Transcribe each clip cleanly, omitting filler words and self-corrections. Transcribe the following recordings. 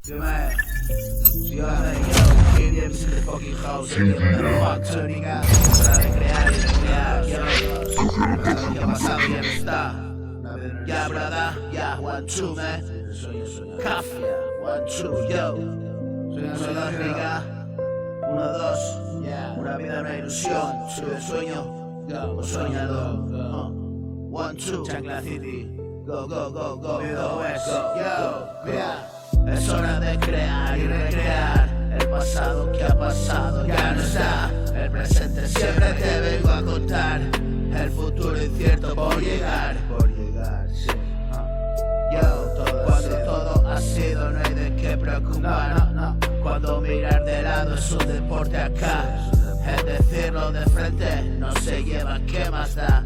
Yeah, man. See you man, yo. KDM's in the fucking house. Factory, para recrear y recrear, yo. Ya pasado, ya no está. Ya, brother, ya, 1, 2, man. Cafia, 1, 2, yo. Soy la rica. 1, 2, una vida, una ilusión. Soy el sueño, o soñador. 1, 2, Chancla City. Go, go, go, go, Midwest, yo, mira. Es hora de crear y recrear. El pasado que ha pasado ya no está. El presente siempre te vengo a contar. El futuro incierto por llegar, sí. Yo, cuando todo ha sido no hay de qué preocupar. Cuando mirar de lado es un deporte acá. El decirlo de frente no se lleva, ¿qué más da?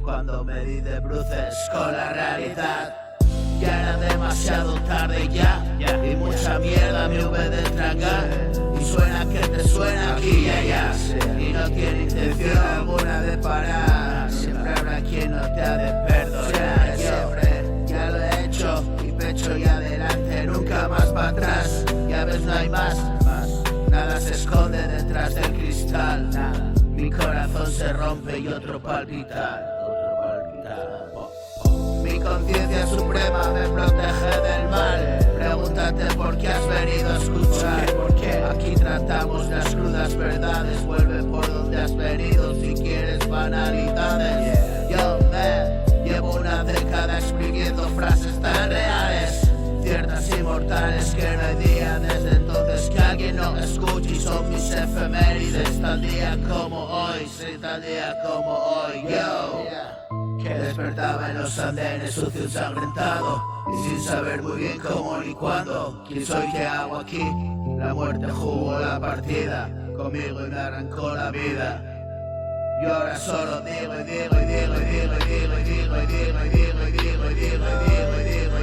Cuando me di de bruces con la realidad, ya era demasiado tarde ya, y mucha mierda me hube de tragar. Y suena que te suena aquí y allá, y no tiene intención alguna de parar. Siempre habrá quien no te ha de perdonar. Siempre ya lo he hecho, y pecho y adelante, nunca más para atrás. Ya ves, no hay más, nada se esconde detrás del cristal. Mi corazón se rompe y otro palpitar. Mi conciencia suprema me protege del mal. Pregúntate por qué has venido a escuchar. Aquí tratamos las crudas verdades. Vuelve por donde has venido si quieres banalidades. Yo llevo una década escribiendo frases tan reales, ciertas y mortales, que no hay día desde entonces que alguien no escuche. Y son mis efemérides, tal día como hoy, sí, tal día como hoy, yo. Que despertaba en los andenes sucio, ensangrentado, y sin saber muy bien cómo ni cuándo. ¿Quién soy? ¿Qué hago aquí? La muerte jugó la partida conmigo y me arrancó la vida. Y ahora solo digo y digo y digo y digo y digo y digo y digo y digo y digo y digo y digo y digo.